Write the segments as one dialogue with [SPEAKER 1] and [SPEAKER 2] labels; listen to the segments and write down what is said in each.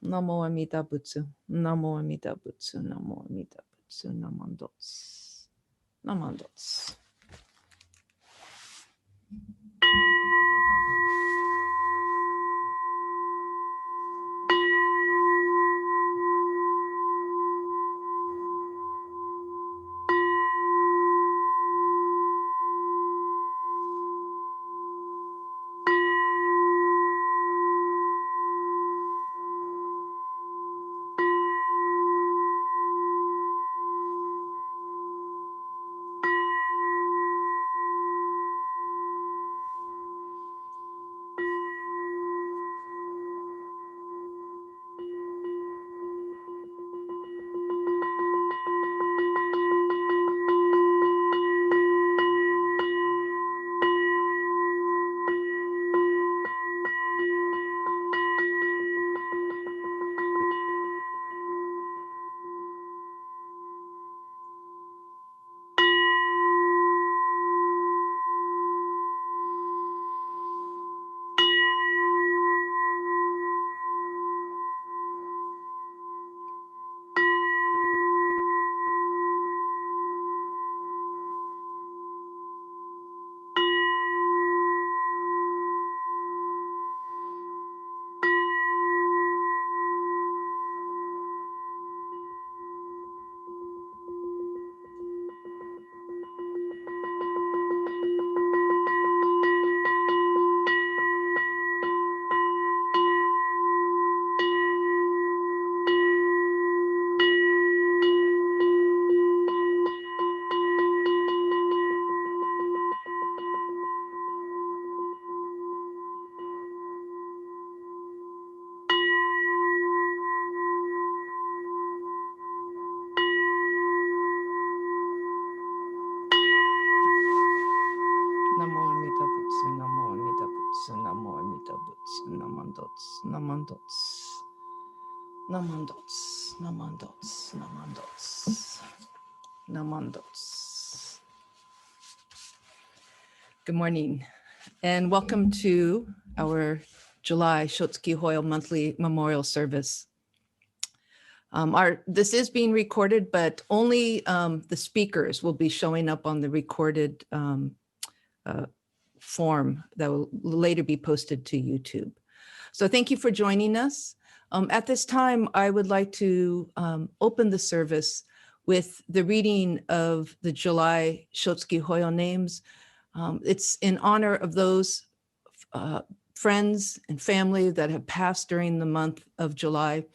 [SPEAKER 1] Namo Amida Butsu. Namo Amida Butsu. Namo Amida Butsu. Namandots. Namandots. Namo Amida Butsu, Namo Amida Butsu, Namo Amida Butsu, Namandots, Namandots, Namandots, Namandots, Namandots, Namandots. Good morning, and welcome to our July Shotsuki Hoyo monthly memorial service. This is being recorded, but only the speakers will be showing up on the recorded form that will later be posted to YouTube. So thank you for joining us. At this time, I would like to open the service with the reading of the July Shotsuki Hoyo names. It's in honor of those friends and family that have passed during the month of July.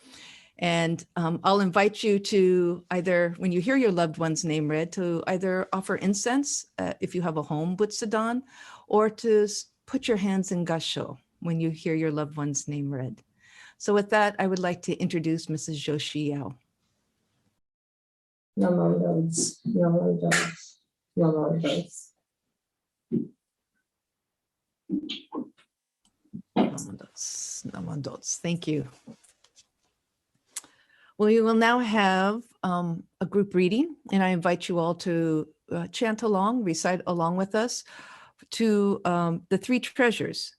[SPEAKER 1] And I'll invite you to either, when you hear your loved one's name read, to either offer incense if you have a home butsudan, or to put your hands in gassho when you hear your loved one's name read. So with that, I would like to introduce Mrs. Yoshi Yao.
[SPEAKER 2] Namandots, Namandots, Namandots.
[SPEAKER 1] Namandots, Namandots. Thank you. Well, we will now have a group reading, and I invite you all to chant along, recite along with us to the three treasures,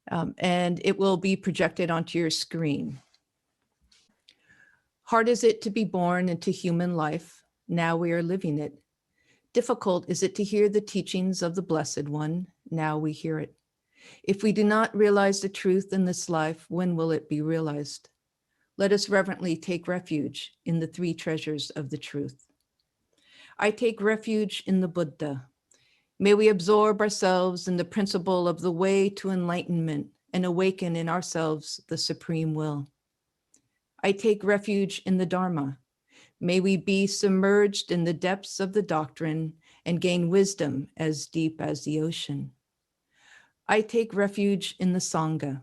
[SPEAKER 1] and it will be projected onto your screen. Hard is it to be born into human life. Now we are living it. Difficult is it to hear the teachings of the Blessed One. Now we hear it. If we do not realize the truth in this life, when will it be realized? Let us reverently take refuge in the three treasures of the truth. I take refuge in the Buddha. May we absorb ourselves in the principle of the way to enlightenment and awaken in ourselves the supreme will. I take refuge in the Dharma. May we be submerged in the depths of the doctrine and gain wisdom as deep as the ocean. I take refuge in the Sangha.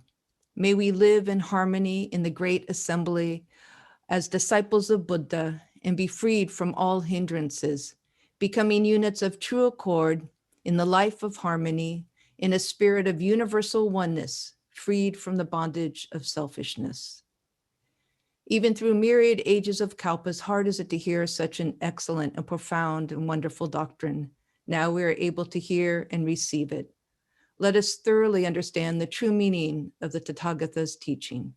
[SPEAKER 1] May we live in harmony in the great assembly as disciples of Buddha and be freed from all hindrances, becoming units of true accord in the life of harmony, in a spirit of universal oneness, freed from the bondage of selfishness. Even through myriad ages of kalpas, hard is it to hear such an excellent and profound and wonderful doctrine. Now we are able to hear and receive it. Let us thoroughly understand the true meaning of the Tathagata's teaching.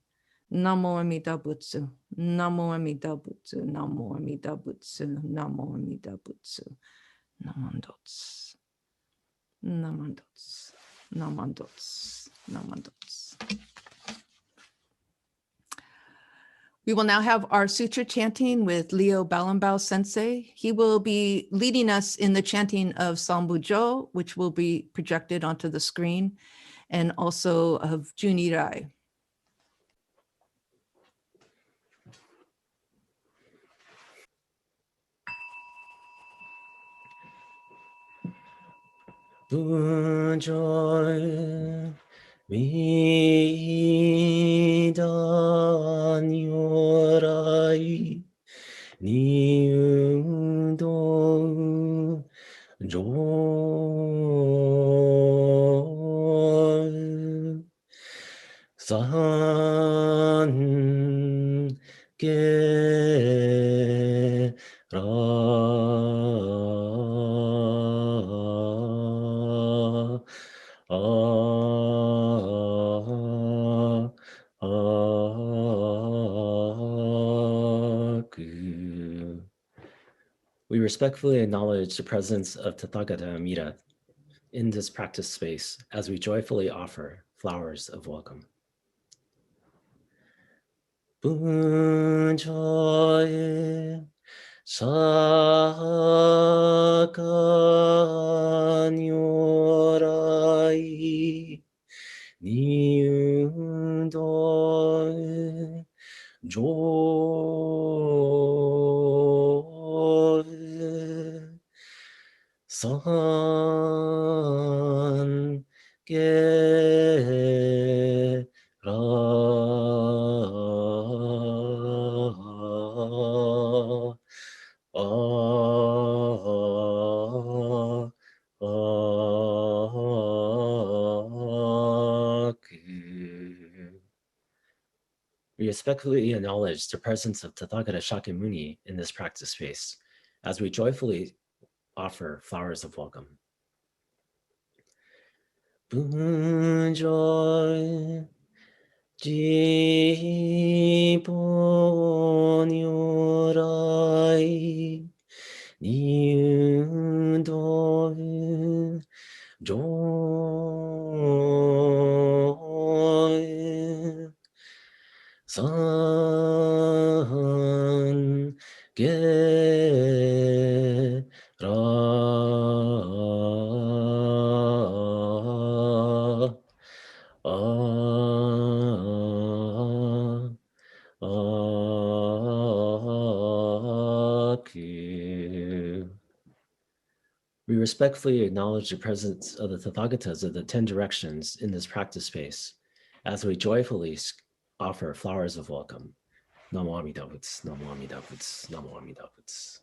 [SPEAKER 1] Namo Amida Butsu. Namo Amida Butsu. Namo Amida Butsu. Namo Amida Butsu. Namandots. Namandots. Namandots. Namandots. We will now have our sutra chanting with Leo Balambao Sensei. He will be leading us in the chanting of Sambujo, which will be projected onto the screen, and also of Junirai.
[SPEAKER 3] Bujoy Mida Nyorai Niudo Joy San Ge We respectfully acknowledge the presence of Tathagata Amida in this practice space as we joyfully offer flowers of welcome. Bunjoy Saka Nyorai Niudo Joy San Ge We respectfully acknowledge the presence of Tathagata Shakyamuni in this practice space as we joyfully offer flowers of welcome. Bunjoy Jibo Nyorai Niudo Joy San Ge We respectfully acknowledge the presence of the Tathagatas of the 10 directions in this practice space as we joyfully offer flowers of welcome. Namo Amida Butsu, Namo Amida Butsu, Namo Amida Butsu.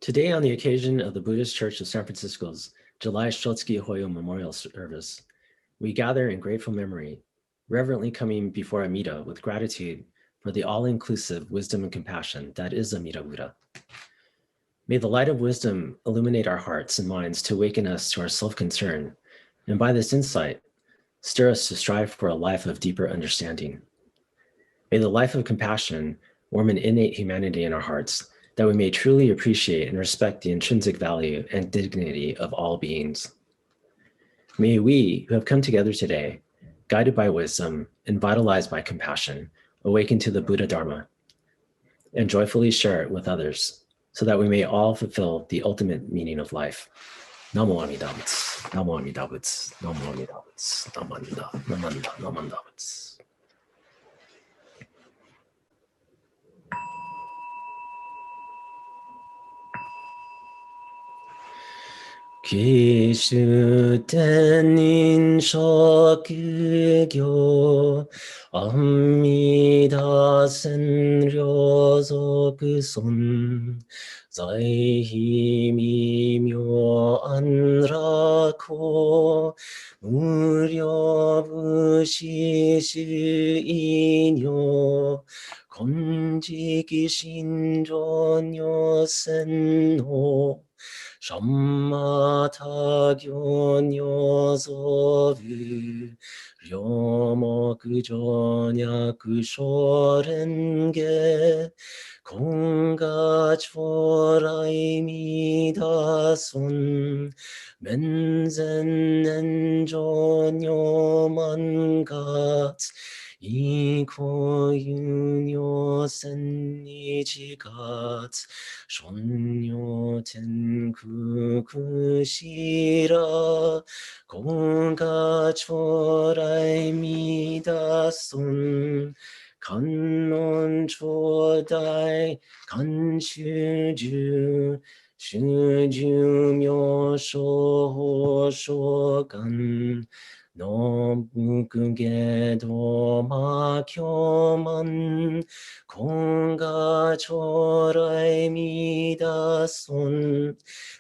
[SPEAKER 3] Today, on the occasion of the Buddhist Church of San Francisco's July Shotsuki Hoyo Memorial Service, we gather in grateful memory, reverently coming before Amida with gratitude for the all-inclusive wisdom and compassion that is Amida Buddha. May the light of wisdom illuminate our hearts and minds to awaken us to our self-concern, and by this insight, stir us to strive for a life of deeper understanding. May the life of compassion warm an innate humanity in our hearts, that we may truly appreciate and respect the intrinsic value and dignity of all beings. May we, who have come together today, guided by wisdom and vitalized by compassion, awaken to the Buddha Dharma and joyfully share it with others, so that we may all fulfill the ultimate meaning of life. Namo Amida Butsu, Namo Amida Butsu, Namo Amida Butsu, Namanda, Namanda, Namanda Butsu. Kishu tenin shokugyo Amida senryo zokuson Zaihi mimyo anrako Muryo bushishu inyo Konjiki shinjo nyo senno 샴마타교녀서브 료모그조냐그쇼렌게 공가초라이미다손 맨젠넨조뇨만갓 이코유뇨센니지갓 존뇨텐쿠쿠시라 공가초라이미다손 간논초다이 간슈주 슈주묘쇼호쇼간 너무그게도마교만 공가초라이미다손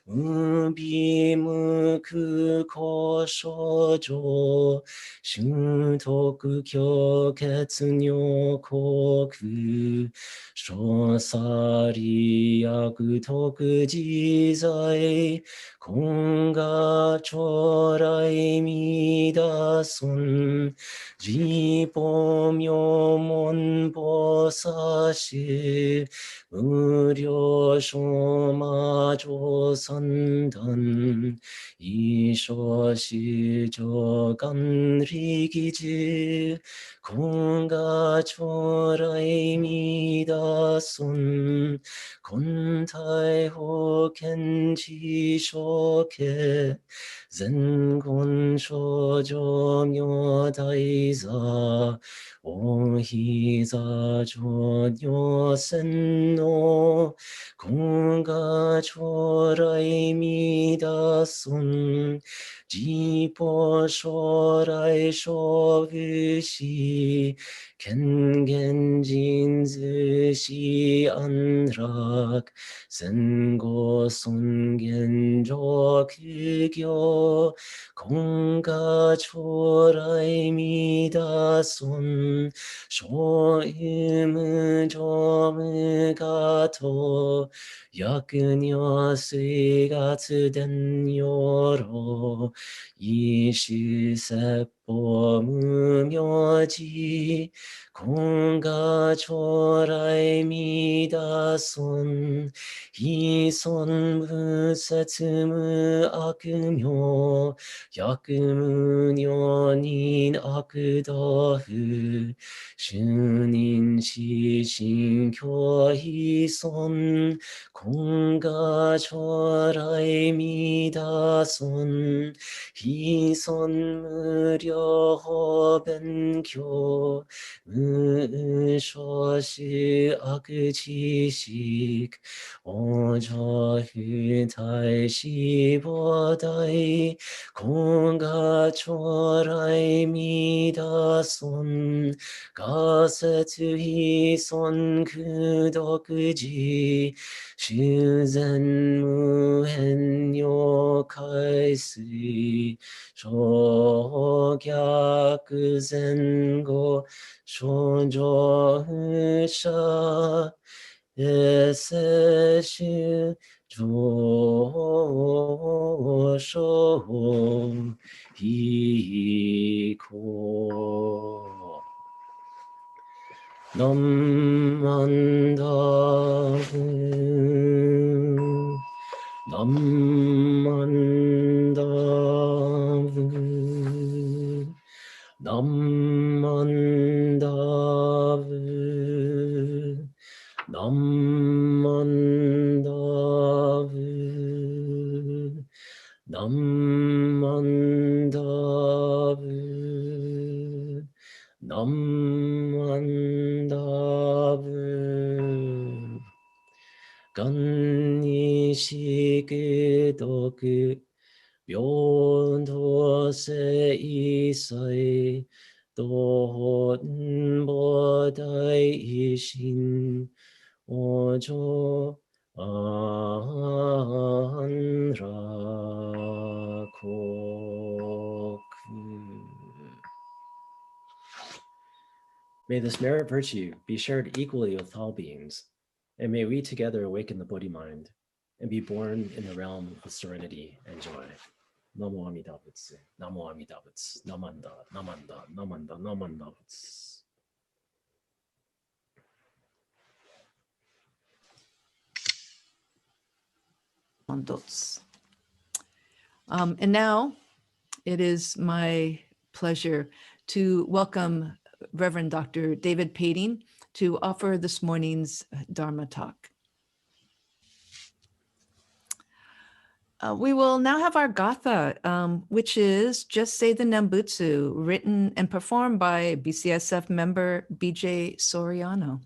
[SPEAKER 3] 우비무크고쇼조 슈토크교getsunyokoku 쇼사리야그토크지사이 공가초라이미다손 지보묘몬보사시 의료쇼마조선단 이쇼시조간리기지 공가초라이미다손 곤타이호켄지쇼케 젠곤쇼조묘다이사 오히사조뇨센노 공가초라이미다손 지보쇼라이쇼그시 겐겐진즈시 안락 센고손겐조 그교 공가초라이미다손 쇼임조무가토 야근여스가츠덴요로 이시세포무묘지 공가초라이미다손 이손무세츠무 아크묘 야크무녀닌 아크더흐 슈닌시신교희손 공가초라이미다손 희손무려호벤교 무쇼시 아크지식 오저흐다이시보다이 공가초라이미다손 가세트히손 그덕지 슈젠무헨요카이스리 쇼갸크젠고 쇼조흐샤 에세시 조쇼 히코 남만다브 남만다브 남만다브 남만다브 남만다브 남만다브 간니시그도그 묘도세 이사이 또혼보다이신 오조 안라코크. May this merit virtue be shared equally with all beings, and may we together awaken the Bodhi mind. and be born in the realm of serenity and joy. Namo Amida Butsu, Namo Amida Butsu, Namanda, Namanda, Namanda, Namanda Butsu.
[SPEAKER 1] And now it is my pleasure to welcome Reverend Dr. David Pading to offer this morning's Dharma talk. We will now have our Gatha, which is Just Say the Nembutsu, written and performed by BCSF member BJ Soriano.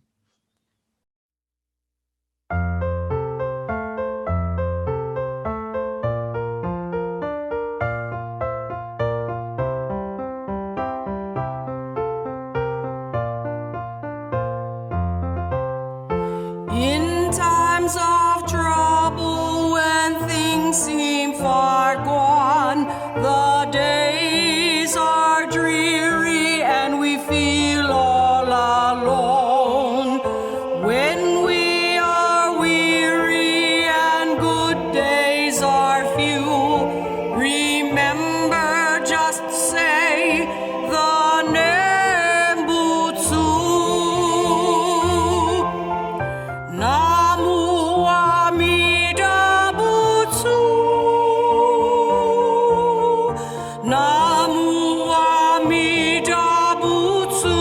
[SPEAKER 4] In times of trouble, when things seem far gone, the days are dreary and we feel all alone. When we are weary and good days are few, remember, just say the Nembutsu. Namu Amida Butsu. Namu Amida Butsu.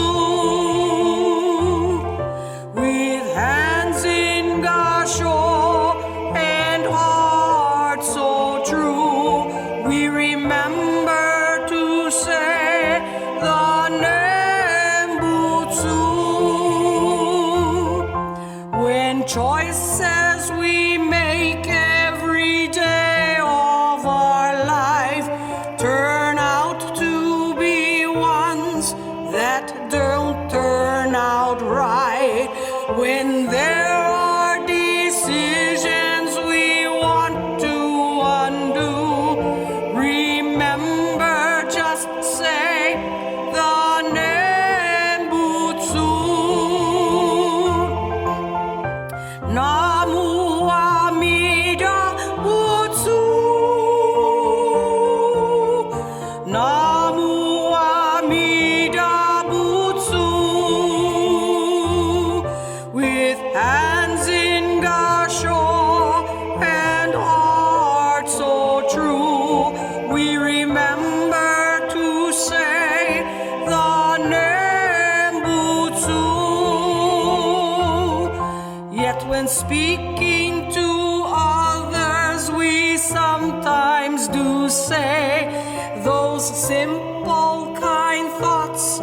[SPEAKER 4] With hands in Gassho and heart so true, we remember to say the Nembutsu. When choices we make every day of our life turn out to be ones that don't turn out right, when there are decisions we want to undo, remember, just say the Nembutsu. Namu Amida Butsu. Namu Amida Butsu. With hands in Gassho and heart so true, we remember to say the Nembutsu. Yet when speaking to others, we sometimes do say those simple, kind thoughts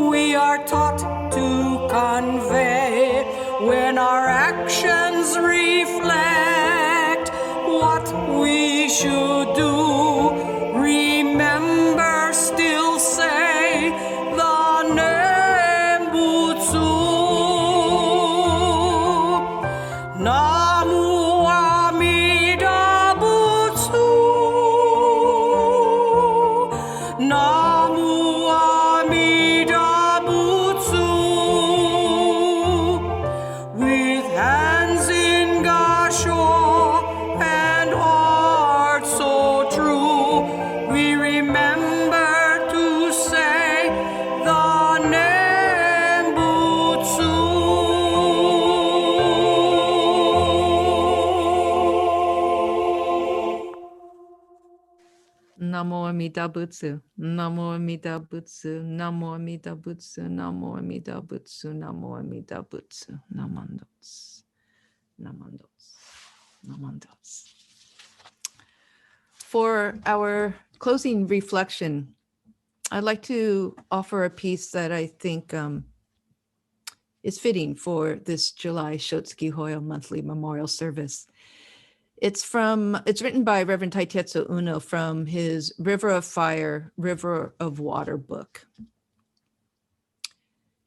[SPEAKER 4] we are taught to convey. When our actions reflect what we should do, remember, still say the Nembutsu. Namu Amida Butsu. Namu Amida Butsu. With hands in Gassho and heart so true, we remember to say the Nembutsu.
[SPEAKER 1] Namo Amida Butsu, Namo Amida Butsu, Namo Amida Butsu, Namo Amida Butsu, Namo Amida Butsu, Namandos, Namandos, Namandos. For our closing reflection, I'd like to offer a piece that I think is fitting for this July Shotsuki Hoyo monthly memorial service. It's written by Reverend Taitetsu Uno from his River of Fire, River of Water book.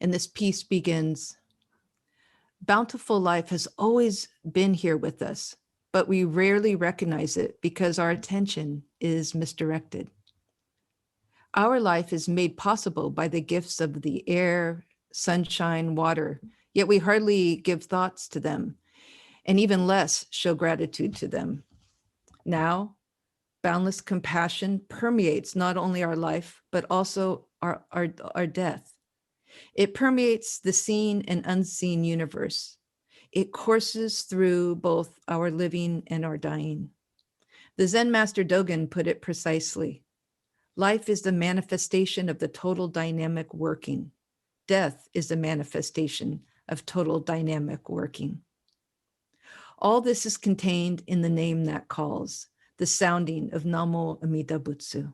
[SPEAKER 1] And this piece begins, bountiful life has always been here with us, but we rarely recognize it because our attention is misdirected. Our life is made possible by the gifts of the air, sunshine, water, yet we hardly give thoughts to them. and even less show gratitude to them. Now, boundless compassion permeates not only our life, but also our death. It permeates the seen and unseen universe. It courses through both our living and our dying. The Zen master Dogen put it precisely. Life is the manifestation of the total dynamic working. Death is the manifestation of total dynamic working. All this is contained in the name that calls, the sounding of Namo Amida Butsu.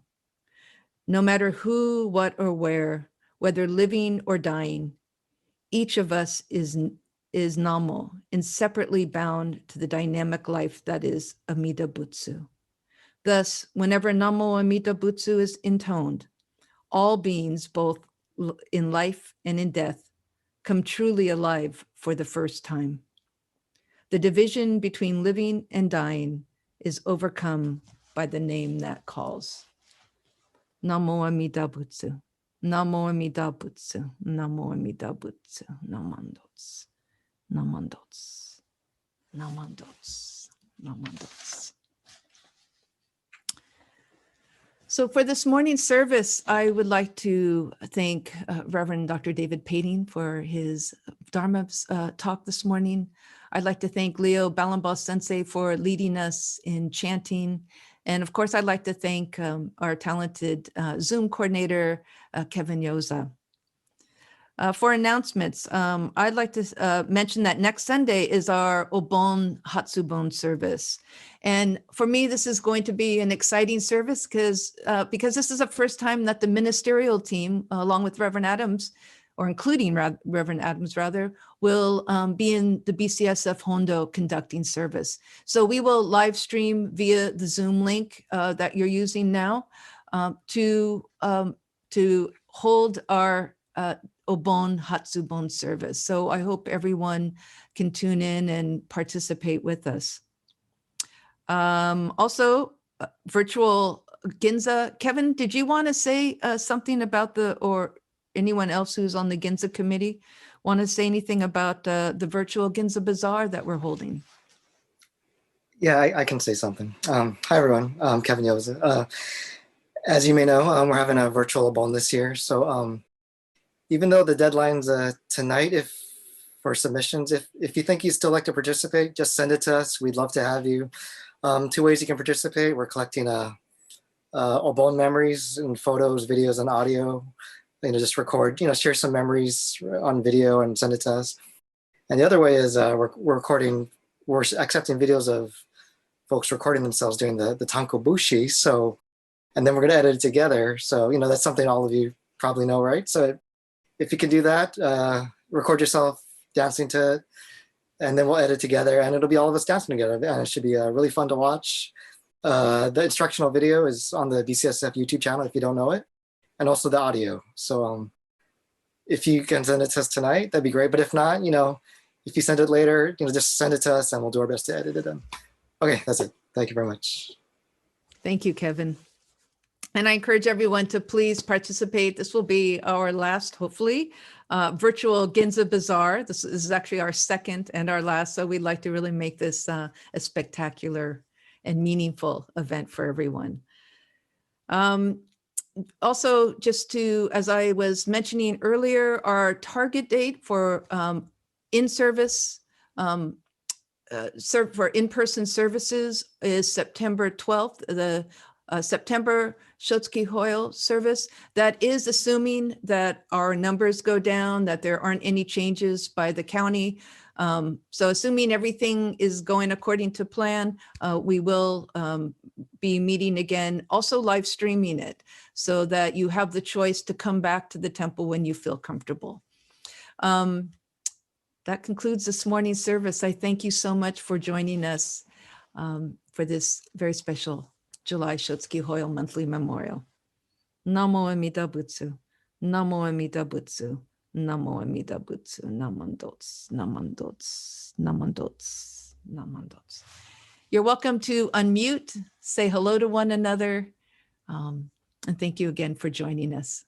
[SPEAKER 1] No matter who, what, or where, whether living or dying, each of us is Namo, inseparably bound to the dynamic life that is Amida Butsu. Thus, whenever Namo Amida Butsu is intoned, all beings, both in life and in death, come truly alive for the first time. The division between living and dying is overcome by the name that calls. Namo Amida Butsu. Namo Amida Butsu. Namo Amida Butsu. Namandots. Namandots. Namandots. Namandots. So for this morning's service, I would like to thank Reverend Dr. David Pading for his Dharma talk this morning. I'd like to thank Leo Balambaw Sensei for leading us in chanting. And of course, I'd like to thank our talented Zoom coordinator, Kevin Yoza. For announcements, I'd like to mention that next Sunday is our Obon Hatsubon service. And for me, this is going to be an exciting service because this is the first time that the ministerial team, along with Reverend Adams, or including Reverend Adams rather, will be in the BCSF Hondo conducting service. So we will live stream via the Zoom link that you're using now to hold our Obon Hatsubon service. So I hope everyone can tune in and participate with us. Also, virtual Ginza. Kevin, did you want to say something about or anyone else who's on the Ginza committee want to say anything about the virtual Ginza Bazaar that we're holding?
[SPEAKER 5] Yeah, I can say something. Hi, everyone. Kevin Yoza. As you may know, we're having a virtual Obon this year. So even though the deadline's tonight for submissions, if you think you'd still like to participate, just send it to us. We'd love to have you. 2 ways you can participate. We're collecting Obon memories and photos, videos, and audio. Just record, share some memories on video and send it to us. And the other way is we're accepting videos of folks recording themselves doing the Tanko Bushi. So, and then we're going to edit it together. So, that's something all of you probably know, right? So if you can do that, record yourself dancing to it, and then we'll edit together, and it'll be all of us dancing together. And it should be really fun to watch. The instructional video is on the BCSF YouTube channel if you don't know it, and also the audio. So if you can send it to us tonight, that'd be great. But if not, if you send it later, just send it to us, and we'll do our best to edit it in. Okay, that's it. Thank you very much.
[SPEAKER 1] Thank you, Kevin. And I encourage everyone to please participate. This will be our last, hopefully, virtual Ginza Bazaar. This is actually our second and our last, so we'd like to really make this a spectacular and meaningful event for everyone. Also, just as I was mentioning earlier, our target date for in-service, for in-person services is September 12th, the September Shotsuki Hoyo service. That is assuming that our numbers go down, that there aren't any changes by the county. So assuming everything is going according to plan, we will be meeting again, also live streaming it so that you have the choice to come back to the temple when you feel comfortable. That concludes this morning's service. I thank you so much for joining us for this very special July Shotsuki Hoyo monthly memorial. Namo Amida Butsu, Namo Amida Butsu, Namo Amida Butsu, Namandots, Namandots, Namandots, Namandots. You're welcome to unmute, say hello to one another, and thank you again for joining us.